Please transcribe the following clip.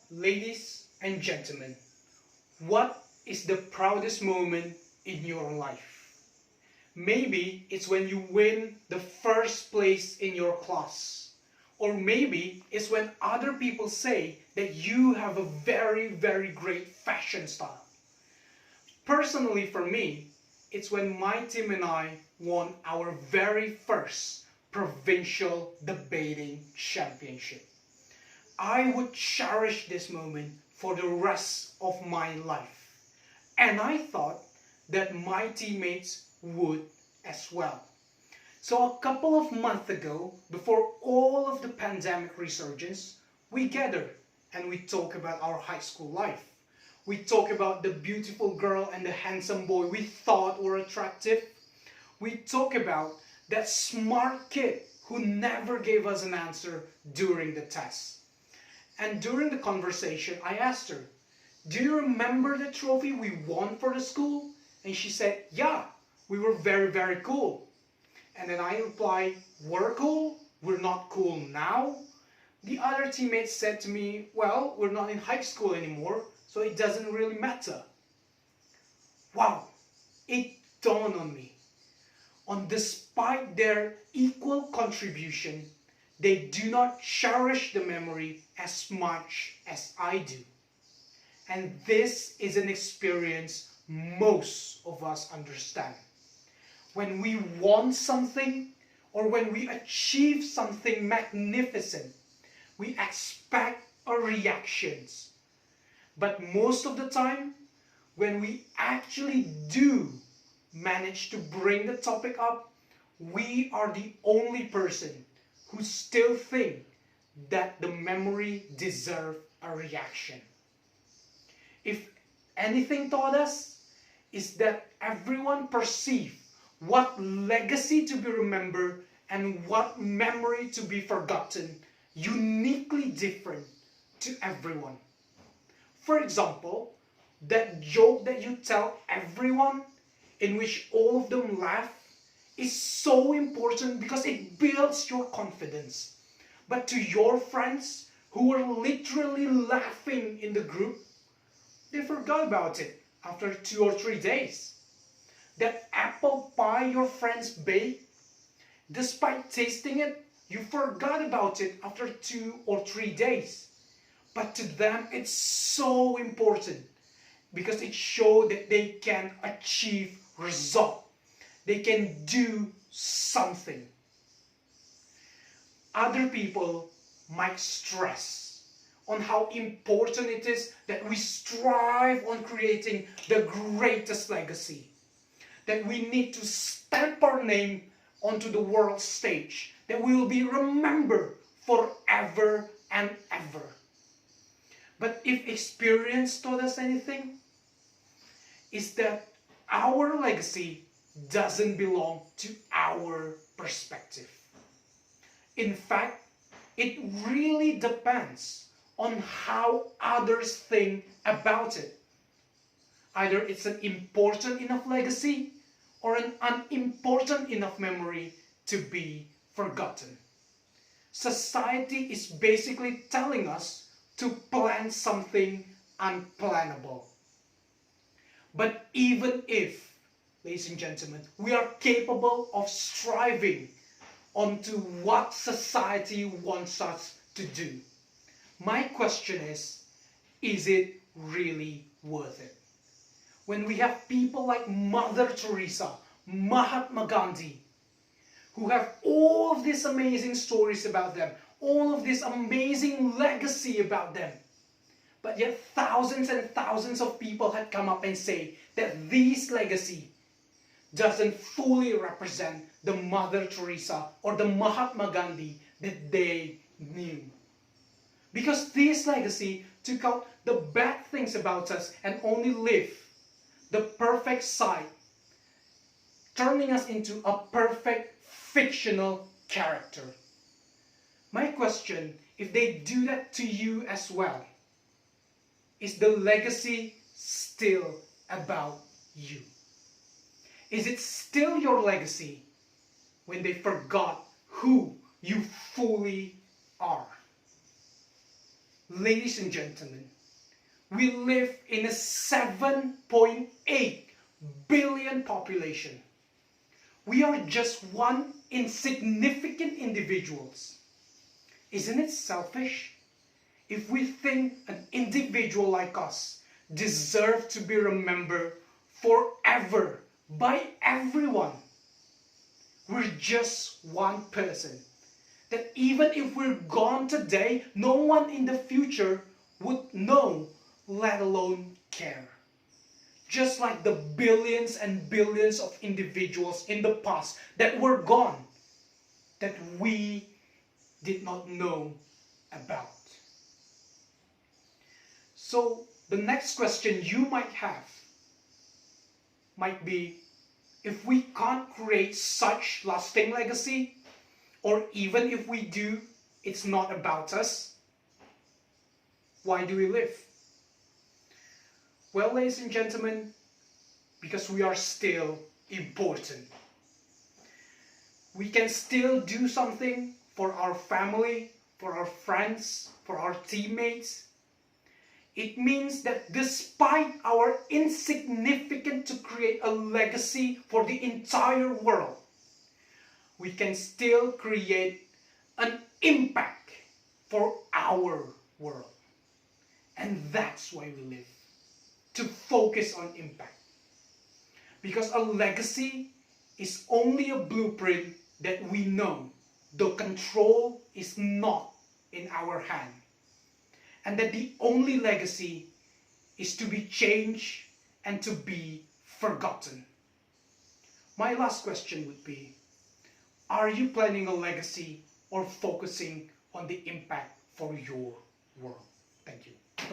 Ladies and gentlemen, what is the proudest moment in your life? Maybe it's when you win the first place in your class. Or maybe it's when other people say that you have a very great fashion style. Personally, for me, it's when my team and I won our very first provincial debating championship. I would cherish this moment for the rest of my life. And I thought that my teammates would as well. So a couple of months ago, before all of the pandemic resurgence, we gathered and we talk about our high school life. We talk about the beautiful girl and the handsome boy we thought were attractive. We talk about that smart kid who never gave us an answer during the test. And during the conversation, I asked her, "Do you remember the trophy we won for the school?" And she said, "Yeah, we were very cool." And then I replied, "We're cool? We're not cool now?" The other teammates said to me, "Well, we're not in high school anymore, so it doesn't really matter." Wow, it dawned on me. Despite their equal contribution, they do not cherish the memory as much as I do. And this is an experience most of us understand. When we want something or when we achieve something magnificent, we expect our reactions. But most of the time, when we actually do manage to bring the topic up, we are the only person who still think that the memory deserves a reaction. If anything taught us, is that everyone perceives what legacy to be remembered and what memory to be forgotten uniquely different to everyone. For example, that joke that you tell everyone in which all of them laugh is so important because it builds your confidence. But to your friends who were literally laughing in the group, they forgot about it after 2 or 3 days. That apple pie your friends baked, despite tasting it, you forgot about it after 2 or 3 days. But to them, it's so important because it showed that they can achieve result. They can do something. Other people might stress on how important it is that we strive on creating the greatest legacy. That we need to stamp our name onto the world stage. That we will be remembered forever and ever. But if experience taught us anything, is that our legacy doesn't belong to our perspective. In fact, it really depends on how others think about it. Either it's an important enough legacy or an unimportant enough memory to be forgotten. Society is basically telling us to plan something unplannable. But even if, ladies and gentlemen, we are capable of striving onto what society wants us to do, my question is it really worth it? When we have people like Mother Teresa, Mahatma Gandhi, who have all of these amazing stories about them, all of this amazing legacy about them, but yet thousands and thousands of people had come up and say that this legacy doesn't fully represent the Mother Teresa or the Mahatma Gandhi that they knew. Because this legacy took out the bad things about us and only lived the perfect side, turning us into a perfect fictional character. My question, if they do that to you as well, is the legacy still about you? Is it still your legacy when they forgot who you fully are? Ladies and gentlemen, we live in a 7.8 billion population. We are just one insignificant individuals. Isn't it selfish if we think an individual like us deserves to be remembered forever by everyone? We're just one person that even if we're gone today, no one in the future would know, let alone care. Just like the billions and billions of individuals in the past that were gone, that we did not know about. So the next question you might have might be, if we can't create such lasting legacy, or even if we do, it's not about us, why do we live? Well, ladies and gentlemen, because we are still important. We can still do something for our family, for our friends, for our teammates. It means that despite our insignificant to create a legacy for the entire world, we can still create an impact for our world. And that's why we live, to focus on impact. Because a legacy is only a blueprint that we know the control is not in our hand. And that the only legacy is to be changed and to be forgotten. My last question would be, are you planning a legacy or focusing on the impact for your world?